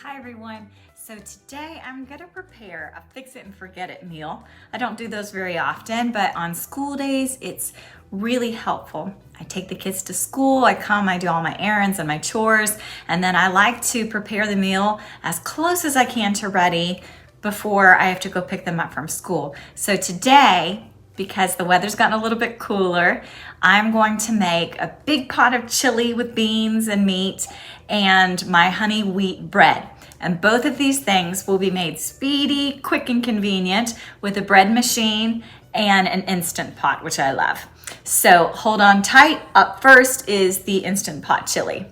Hi everyone. So today I'm gonna prepare a fix it and forget it meal. I don't do those very often, but on school days, it's really helpful. I take the kids to school, I come, I do all my errands and my chores, and then I like to prepare the meal as close as I can to ready before I have to go pick them up from school. So today, because the weather's gotten a little bit cooler, I'm going to make a big pot of chili with beans and meat and my honey wheat bread. And both of these things will be made speedy, quick, and convenient with a bread machine and an Instant Pot, which I love. So hold on tight. Up first is the Instant Pot chili.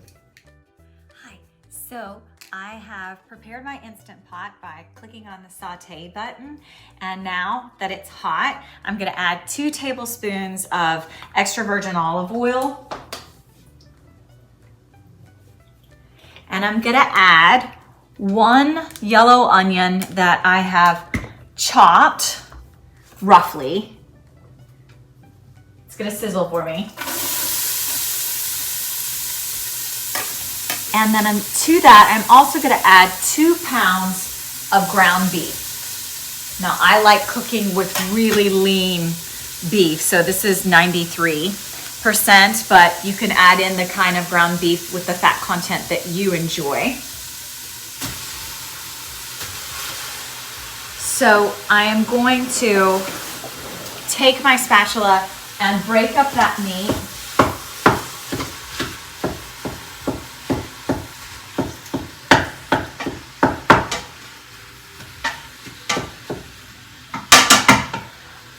Hi, so I have prepared my Instant Pot by clicking on the saute button. And now that it's hot, I'm gonna add 2 tablespoons of extra virgin olive oil. And I'm gonna add 1 yellow onion that I have chopped roughly. It's gonna sizzle for me. And then to that, I'm also gonna add 2 pounds of ground beef. Now I like cooking with really lean beef, so this is 93%, but you can add in the kind of ground beef with the fat content that you enjoy. So I am going to take my spatula and break up that meat.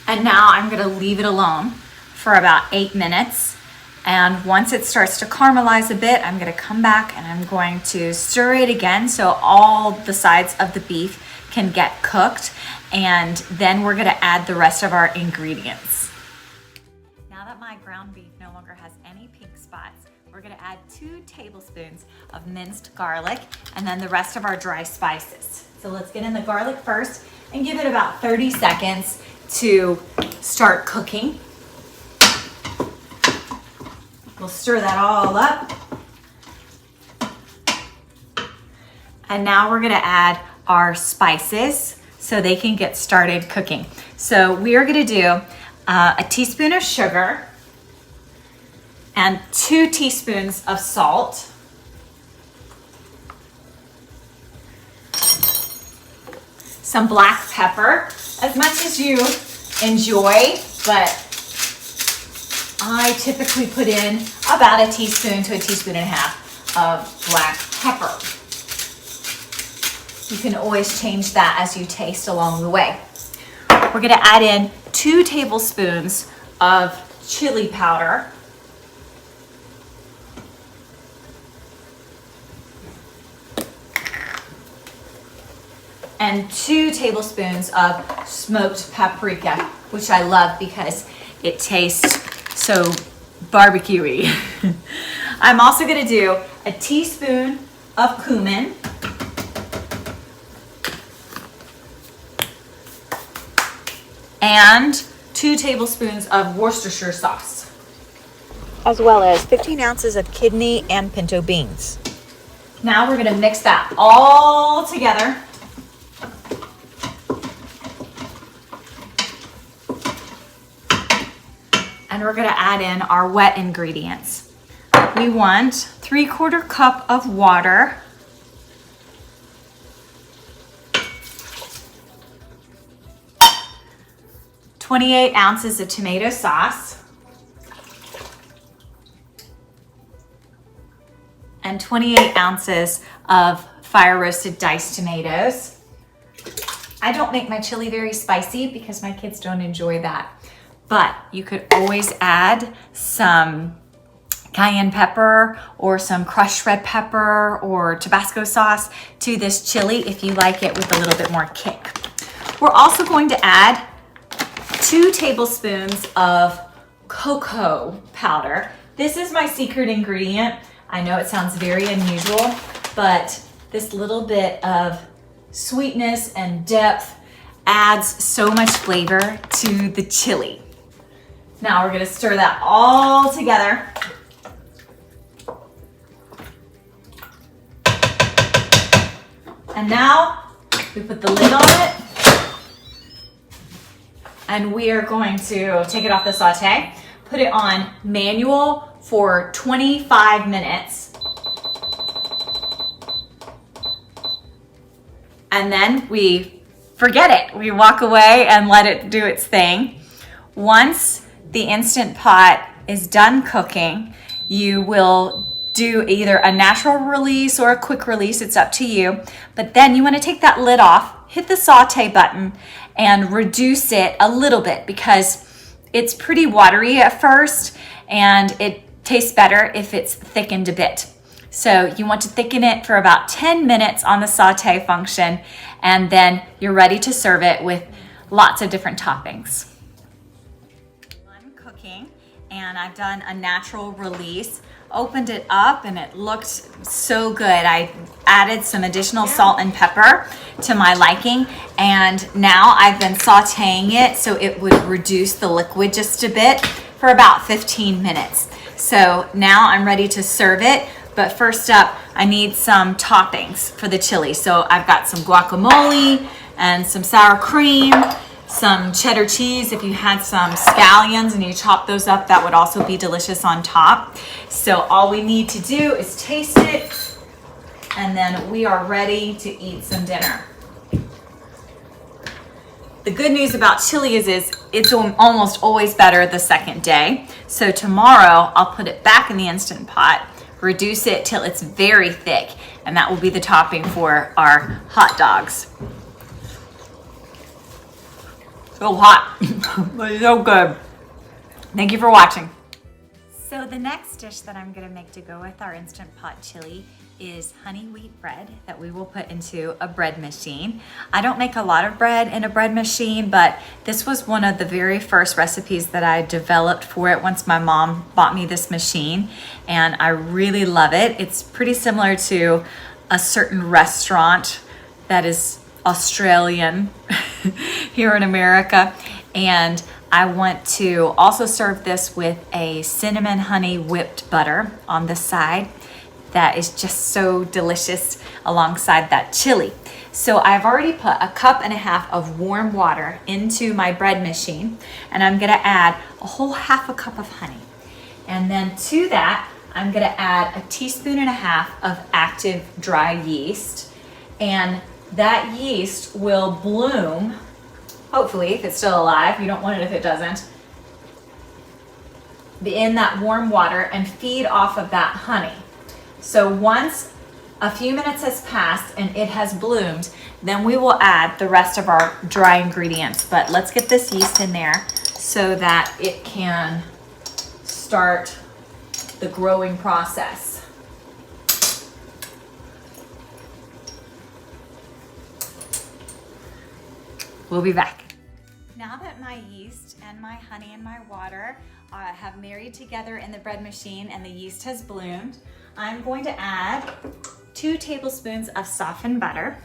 And now I'm gonna leave it alone for about 8 minutes. And once it starts to caramelize a bit, I'm gonna come back and I'm going to stir it again so all the sides of the beef can get cooked. And then we're gonna add the rest of our ingredients. Now that my ground beef no longer has any pink spots, we're gonna add 2 tablespoons of minced garlic and then the rest of our dry spices. So let's get in the garlic first and give it about 30 seconds to start cooking. We'll stir that all up. And now we're gonna add our spices so they can get started cooking. So we are gonna do a teaspoon of sugar and 2 teaspoons of salt. Some black pepper, as much as you enjoy, but I typically put in about a teaspoon to a teaspoon and a half of black pepper. You can always change that as you taste along the way. We're gonna add in 2 tablespoons of chili powder. And 2 tablespoons of smoked paprika, which I love because it tastes so barbecuey. I'm also gonna do a teaspoon of cumin, and 2 tablespoons of Worcestershire sauce, as well as 15 ounces of kidney and pinto beans. Now we're gonna mix that all together. And we're gonna add in our wet ingredients. We want 3/4 cup of water, 28 ounces of tomato sauce, and 28 ounces of fire roasted diced tomatoes. I don't make my chili very spicy because my kids don't enjoy that. But you could always add some cayenne pepper or some crushed red pepper or Tabasco sauce to this chili if you like it with a little bit more kick. We're also going to add 2 tablespoons of cocoa powder. This is my secret ingredient. I know it sounds very unusual, but this little bit of sweetness and depth adds so much flavor to the chili. Now we're gonna stir that all together. And now we put the lid on it. And we are going to take it off the saute, put it on manual for 25 minutes. And then we forget it. We walk away and let it do its thing. Once the Instant Pot is done cooking, you will do either a natural release or a quick release, it's up to you. But then you want to take that lid off, hit the saute button, and reduce it a little bit because it's pretty watery at first and it tastes better if it's thickened a bit. So you want to thicken it for about 10 minutes on the saute function, and then you're ready to serve it with lots of different toppings. I'm cooking and I've done a natural release. Opened it up and it looked so good. I added some additional salt and pepper to my liking, and now I've been sauteing it so it would reduce the liquid just a bit for about 15 minutes. So now I'm ready to serve it, but first up I need some toppings for the chili. So I've got some guacamole and some sour cream, some cheddar cheese. If you had some scallions and you chop those up, that would also be delicious on top. So all we need to do is taste it, and then we are ready to eat some dinner. The good news about chili is it's almost always better the second day. So tomorrow I'll put it back in the Instant Pot, reduce it till it's very thick, and that will be the topping for our hot dogs. So hot, but it's so good. Thank you for watching. So the next dish that I'm gonna make to go with our Instant Pot chili is honey wheat bread that we will put into a bread machine. I don't make a lot of bread in a bread machine, but this was one of the very first recipes that I developed for it once my mom bought me this machine, and I really love it. It's pretty similar to a certain restaurant that is Australian here in America, and I want to also serve this with a cinnamon honey whipped butter on the side. That is just so delicious alongside that chili. So I've already put 1.5 cups of warm water into my bread machine, and I'm gonna add a whole 1/2 cup of honey. And then to that, I'm gonna add 1.5 teaspoons of active dry yeast, and that yeast will bloom, hopefully, if it's still alive. You don't want it if it doesn't. Be in that warm water and feed off of that honey. So once a few minutes has passed and it has bloomed, then we will add the rest of our dry ingredients. But let's get this yeast in there so that it can start the growing process. We'll be back. Now that my yeast and my honey and my water have married together in the bread machine and the yeast has bloomed, I'm going to add 2 tablespoons of softened butter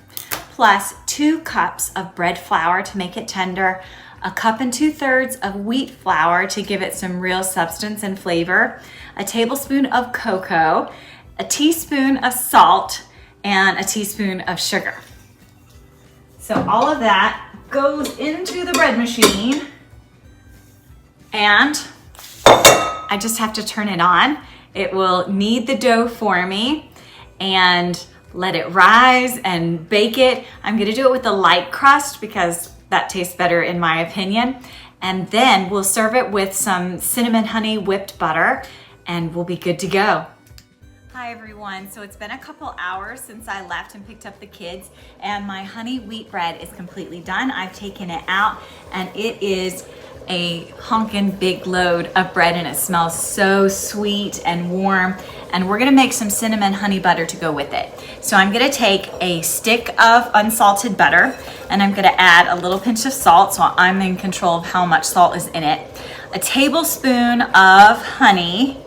plus 2 cups of bread flour to make it tender, 1 2/3 cups of wheat flour to give it some real substance and flavor, 1 tablespoon of cocoa, 1 teaspoon of salt, and 1 teaspoon of sugar. So all of that goes into the bread machine, and I just have to turn it on. It will knead the dough for me and let it rise and bake it. I'm gonna do it with a light crust because that tastes better in my opinion. And then we'll serve it with some cinnamon honey whipped butter and we'll be good to go. Hi everyone, so it's been a couple hours since I left and picked up the kids, and my honey wheat bread is completely done. I've taken it out and it is a honkin' big load of bread, and it smells so sweet and warm, and we're gonna make some cinnamon honey butter to go with it. So I'm gonna take a stick of unsalted butter and I'm gonna add a little pinch of salt, so I'm in control of how much salt is in it, 1 tablespoon of honey,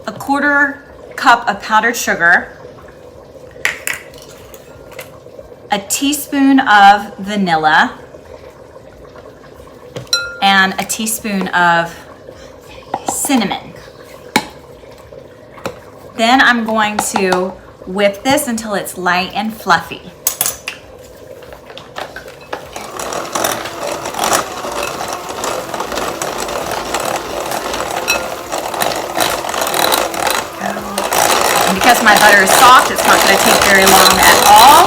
1/4 cup of powdered sugar, 1 teaspoon of vanilla, and 1 teaspoon of cinnamon. Then I'm going to whip this until it's light and fluffy. And because my butter is soft, it's not going to take very long at all.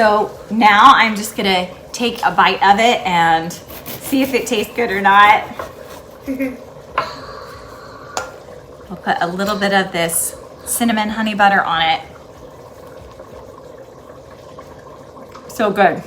So now I'm just gonna take a bite of it and see if it tastes good or not. I'll put a little bit of this cinnamon honey butter on it. So good.